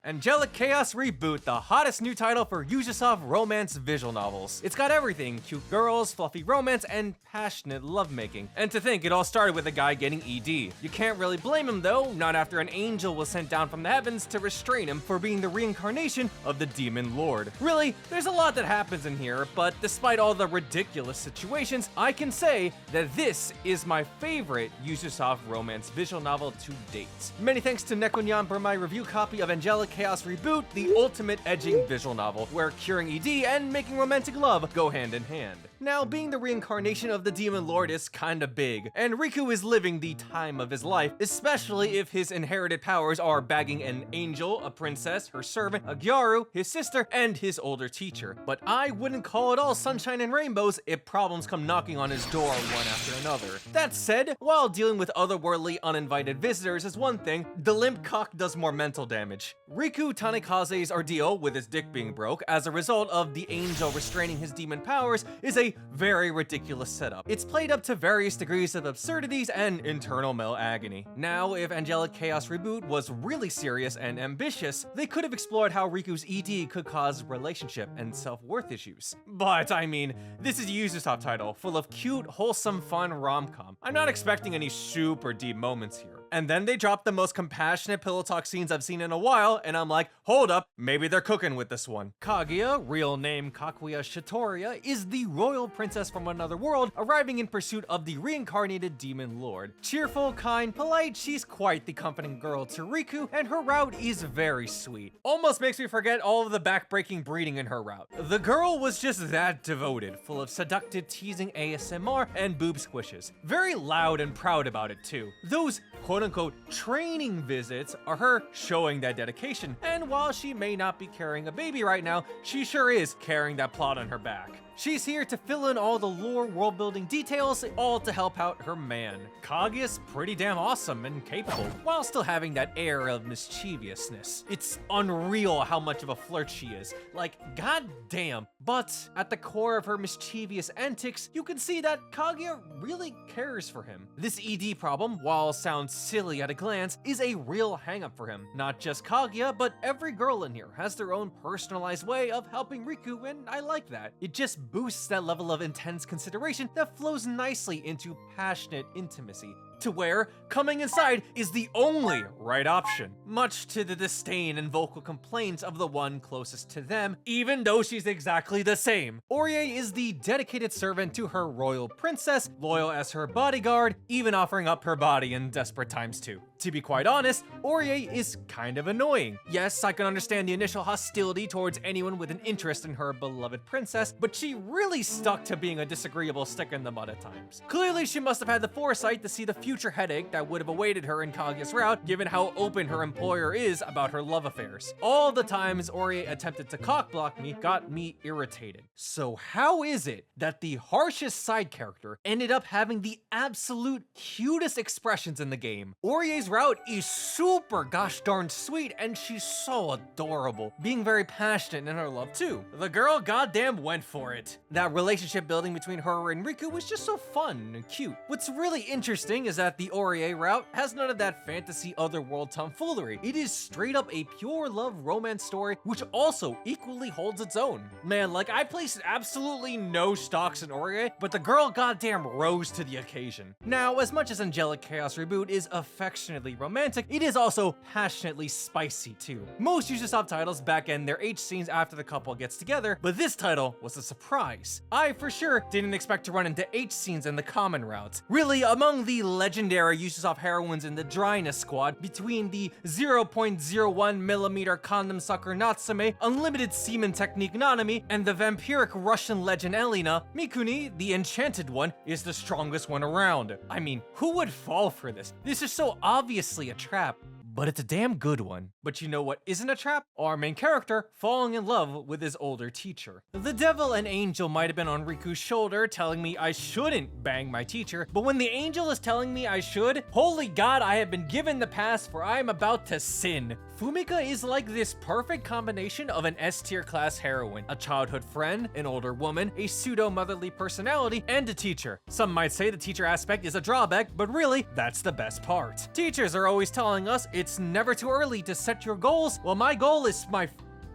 Angelic Chaos RE-BOOT, the hottest new title for Yuzusoft romance visual novels. It's got everything: cute girls, fluffy romance, and passionate lovemaking. And to think it all started with a guy getting ED. You can't really blame him though, not after an angel was sent down from the heavens to restrain him for being the reincarnation of the demon lord. Really, there's a lot that happens in here, but despite all the ridiculous situations, I can say that this is my favorite Yuzusoft romance visual novel to date. Many thanks to Nekonyan for my review copy of Angelic Chaos RE-BOOT, the ultimate edging visual novel, where curing ED and making romantic love go hand in hand. Now, being the reincarnation of the demon lord is kinda big, and Riku is living the time of his life, especially if his inherited powers are bagging an angel, a princess, her servant, a Gyaru, his sister, and his older teacher. But I wouldn't call it all sunshine and rainbows if problems come knocking on his door one after another. That said, while dealing with otherworldly uninvited visitors is one thing, the limp cock does more mental damage. Riku Tanikaze's ordeal with his dick being broke as a result of the angel restraining his demon powers is a very ridiculous setup. It's played up to various degrees of absurdities and internal male agony. Now, if Angelic Chaos RE-BOOT was really serious and ambitious, they could have explored how Riku's ED could cause relationship and self-worth issues. But I mean, this is a Yuzusoft title full of cute, wholesome, fun rom-com. I'm not expecting any super deep moments here. And then they dropped the most compassionate pillow talk scenes I've seen in a while, and I'm like, hold up, maybe they're cooking with this one. Kaguya, real name Kakuya Shitoria, is the royal princess from another world, arriving in pursuit of the reincarnated demon lord. Cheerful, kind, polite, she's quite the comforting girl to Riku, and her route is very sweet. Almost makes me forget all of the backbreaking breeding in her route. The girl was just that devoted, full of seductive teasing ASMR and boob squishes. Very loud and proud about it too. Those quote-unquote training visits are her showing that dedication, and while she may not be carrying a baby right now, she sure is carrying that plot on her back. She's here to fill in all the lore world-building details, all to help out her man. Kaguya's pretty damn awesome and capable, while still having that air of mischievousness. It's unreal how much of a flirt she is, like goddamn. But at the core of her mischievous antics, you can see that Kaguya really cares for him. This ED problem, while sounds silly at a glance, is a real hang-up for him. Not just Kaguya, but every girl in here has their own personalized way of helping Riku, and I like that. It just boosts that level of intense consideration that flows nicely into passionate intimacy, to where coming inside is the only right option, much to the disdain and vocal complaints of the one closest to them, even though she's exactly the same. Orie is the dedicated servant to her royal princess, loyal as her bodyguard, even offering up her body in desperate times too. To be quite honest, Orie is kind of annoying. Yes, I can understand the initial hostility towards anyone with an interest in her beloved princess, but she really stuck to being a disagreeable stick in the mud at times. Clearly, she must have had the foresight to see the future headache that would have awaited her in Kaguya's route, given how open her employer is about her love affairs. All the times Orie attempted to cockblock me got me irritated. So how is it that the harshest side character ended up having the absolute cutest expressions in the game? Orie's route is super gosh darn sweet, and she's so adorable, being very passionate in her love too. The girl goddamn went for it. That relationship building between her and Riku was just so fun and cute. What's really interesting is that the Orie route has none of that fantasy otherworld tomfoolery. It is straight up a pure love romance story, which also equally holds its own. Man, like, I placed absolutely no stocks in Orie, but the girl goddamn rose to the occasion. Now, as much as Angelic Chaos RE-BOOT is affectionately romantic, it is also passionately spicy too. Most Yuzusoft titles back-end their H scenes after the couple gets together, but this title was a surprise. I for sure didn't expect to run into H scenes in the common routes. Really, among the legendary Yuzusoft heroines in the dryness squad, between the 0.01mm condom sucker Natsume, unlimited semen technique Nanami, and the vampiric Russian legend Elena, Mikuni, the enchanted one, is the strongest one around. I mean, who would fall for this? This is so obviously a trap, but it's a damn good one. But you know what isn't a trap? Our main character falling in love with his older teacher. The devil and angel might have been on Riku's shoulder telling me I shouldn't bang my teacher, but when the angel is telling me I should, holy god, I have been given the pass, for I am about to sin. Fumika is like this perfect combination of an S-tier class heroine, a childhood friend, an older woman, a pseudo-motherly personality, and a teacher. Some might say the teacher aspect is a drawback, but really, that's the best part. Teachers are always telling us it's it's never too early to set your goals. Well, my goal is my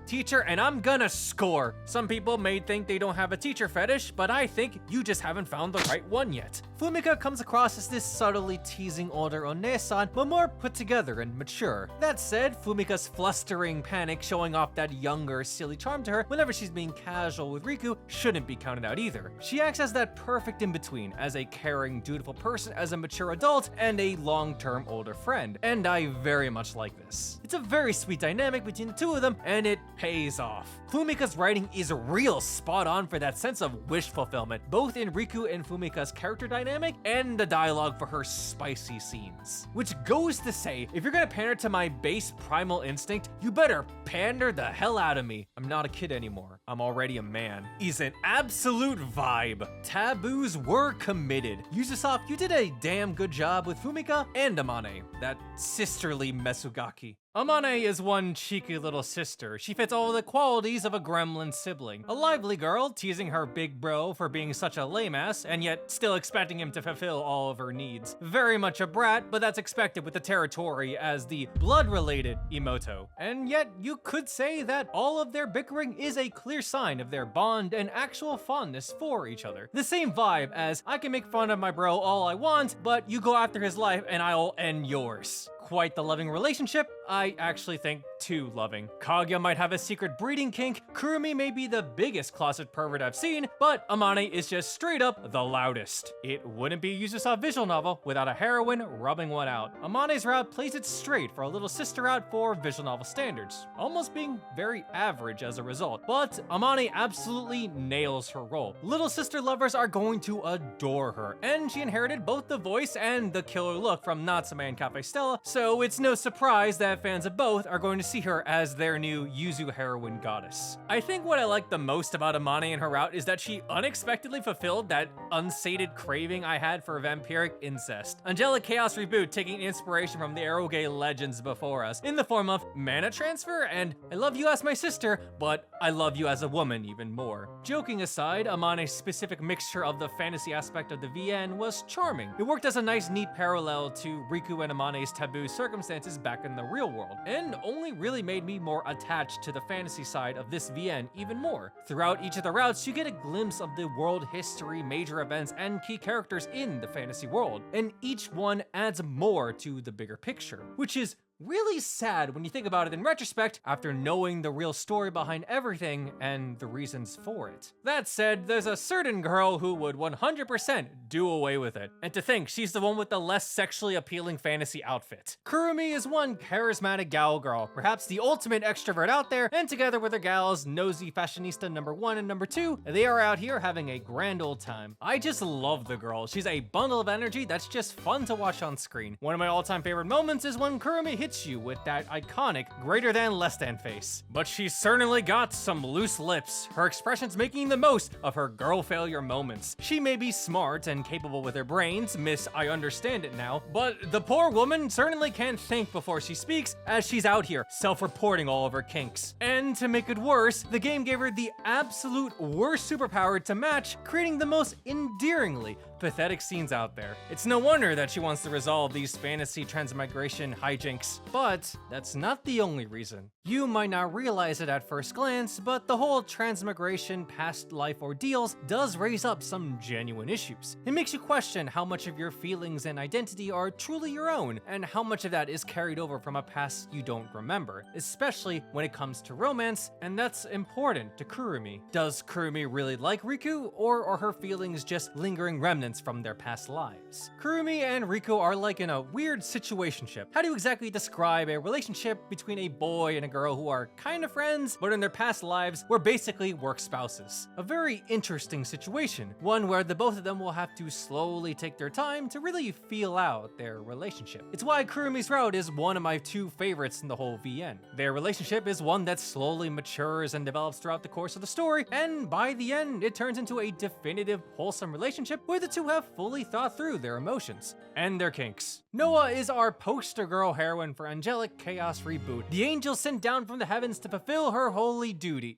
teacher, and I'm gonna score. Some people may think they don't have a teacher fetish, but I think you just haven't found the right one yet. Fumika comes across as this subtly teasing older Onesan, but more put together and mature. That said, Fumika's flustering panic showing off that younger, silly charm to her whenever she's being casual with Riku shouldn't be counted out either. She acts as that perfect in-between, as a caring, dutiful person, as a mature adult, and a long-term older friend, and I very much like this. It's a very sweet dynamic between the two of them, and it pays off. Fumika's writing is real spot on for that sense of wish fulfillment, both in Riku and Fumika's character dynamic and the dialogue for her spicy scenes. Which goes to say, if you're gonna pander to my base primal instinct, you better pander the hell out of me. I'm not a kid anymore. I'm already a man. Is an absolute vibe. Taboos were committed. Yuzusoft, you did a damn good job with Fumika and Amane, that sisterly Mesugaki. Amane is one cheeky little sister. She fits all the qualities of a gremlin sibling. A lively girl, teasing her big bro for being such a lame ass, and yet still expecting him to fulfill all of her needs. Very much a brat, but that's expected with the territory as the blood-related Imoto. And yet, you could say that all of their bickering is a clear sign of their bond and actual fondness for each other. The same vibe as, I can make fun of my bro all I want, but you go after his life and I'll end yours. Quite the loving relationship. I actually think too loving. Kaguya might have a secret breeding kink, Kurumi may be the biggest closet pervert I've seen, but Amane is just straight up the loudest. It wouldn't be a Yuzusoft visual novel without a heroine rubbing one out. Amane's route plays it straight for a little sister route for visual novel standards, almost being very average as a result, but Amane absolutely nails her role. Little sister lovers are going to adore her, and she inherited both the voice and the killer look from Natsume and Cafe Stella, so it's no surprise that fans of both are going to see her as their new Yuzu heroine goddess. I think what I like the most about Amane and her route is that she unexpectedly fulfilled that unsated craving I had for vampiric incest. Angelic Chaos RE-BOOT taking inspiration from the eroge legends before us in the form of mana transfer and I love you as my sister, but I love you as a woman even more. Joking aside, Amane's specific mixture of the fantasy aspect of the VN was charming. It worked as a nice neat parallel to Riku and Amane's taboo circumstances back in the real world, and only really made me more attached to the fantasy side of this VN even more. Throughout each of the routes, you get a glimpse of the world history, major events, and key characters in the fantasy world, and each one adds more to the bigger picture, which is really sad when you think about it in retrospect after knowing the real story behind everything and the reasons for it. That said, there's a certain girl who would 100% do away with it. And to think she's the one with the less sexually appealing fantasy outfit. Kurumi is one charismatic gal girl, perhaps the ultimate extrovert out there, and together with her gals, nosy fashionista number 1 and number 2, they are out here having a grand old time. I just love the girl. She's a bundle of energy that's just fun to watch on screen. One of my all-time favorite moments is when Kurumi hits you with that iconic greater than less than face. But she's certainly got some loose lips, her expressions making the most of her girl failure moments. She may be smart and capable with her brains, Miss I understand it now, but the poor woman certainly can't think before she speaks as she's out here self-reporting all of her kinks. And to make it worse, the game gave her the absolute worst superpower to match, creating the most endearingly pathetic scenes out there. It's no wonder that she wants to resolve these fantasy transmigration hijinks, but that's not the only reason. You might not realize it at first glance, but the whole transmigration past life ordeals does raise up some genuine issues. It makes you question how much of your feelings and identity are truly your own, and how much of that is carried over from a past you don't remember, especially when it comes to romance, and that's important to Kurumi. Does Kurumi really like Riku, or are her feelings just lingering remnants from their past lives? Kurumi and Riku are like in a weird situationship. How do you exactly describe a relationship between a boy and a girl who are kind of friends, but in their past lives were basically work spouses? A very interesting situation, one where the both of them will have to slowly take their time to really feel out their relationship. It's why Kurumi's route is one of my 2 favorites in the whole VN. Their relationship is one that slowly matures and develops throughout the course of the story, and by the end, it turns into a definitive, wholesome relationship where the two have fully thought through their emotions and their kinks. Noah is our poster girl heroine for Angelic Chaos RE-BOOT, the angel sent down from the heavens to fulfill her holy duty.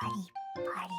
Party, party.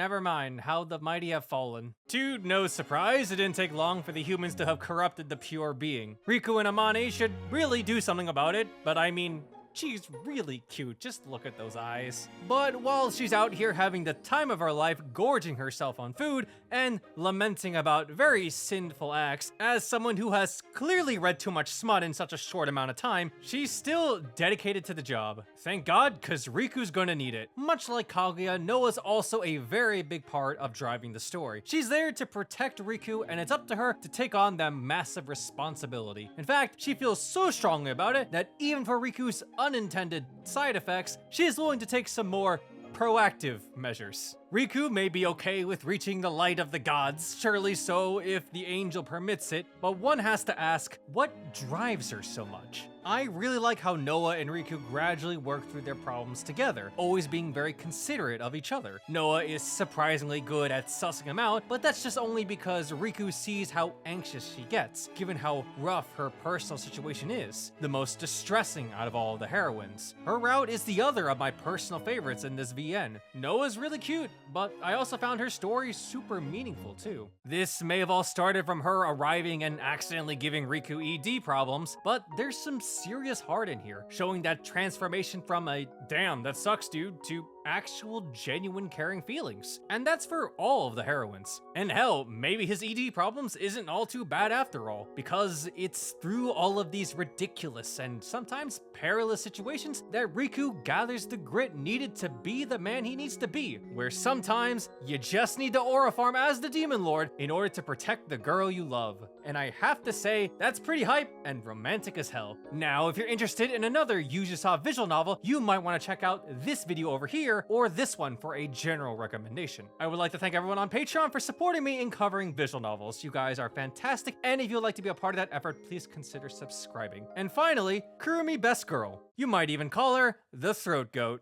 never mind, how the mighty have fallen. To no surprise, it didn't take long for the humans to have corrupted the pure being. Riku and Amane should really do something about it, but I mean, she's really cute, just look at those eyes. But while she's out here having the time of her life, gorging herself on food, and lamenting about very sinful acts, as someone who has clearly read too much smut in such a short amount of time, she's still dedicated to the job. Thank God, cause Riku's gonna need it. Much like Kaguya, Noa's also a very big part of driving the story. She's there to protect Riku, and it's up to her to take on that massive responsibility. In fact, she feels so strongly about it that even for Riku's unintended side effects, she is willing to take some more proactive measures. Riku may be okay with reaching the light of the gods, surely so if the angel permits it, but one has to ask, what drives her so much? I really like how Noa and Riku gradually work through their problems together, always being very considerate of each other. Noa is surprisingly good at sussing him out, but that's just only because Riku sees how anxious she gets, given how rough her personal situation is, the most distressing out of all the heroines. Her route is the other of my personal favorites in this VN. Noa's really cute, but I also found her story super meaningful too. This may have all started from her arriving and accidentally giving Riku ED problems, but there's some serious heart in here, showing that transformation from a damn that sucks dude to actual genuine caring feelings. And that's for all of the heroines. And hell, maybe his ED problems isn't all too bad after all, because it's through all of these ridiculous and sometimes perilous situations that Riku gathers the grit needed to be the man he needs to be, where sometimes you just need to aura farm as the Demon Lord in order to protect the girl you love. And I have to say, that's pretty hype and romantic as hell. Now, if you're interested in another Yuzusoft visual novel, you might want to check out this video over here or this one for a general recommendation. I would like to thank everyone on Patreon for supporting me in covering visual novels. You guys are fantastic, and if you'd like to be a part of that effort, please consider subscribing. And finally, Kurumi Best Girl. You might even call her the Throat Goat.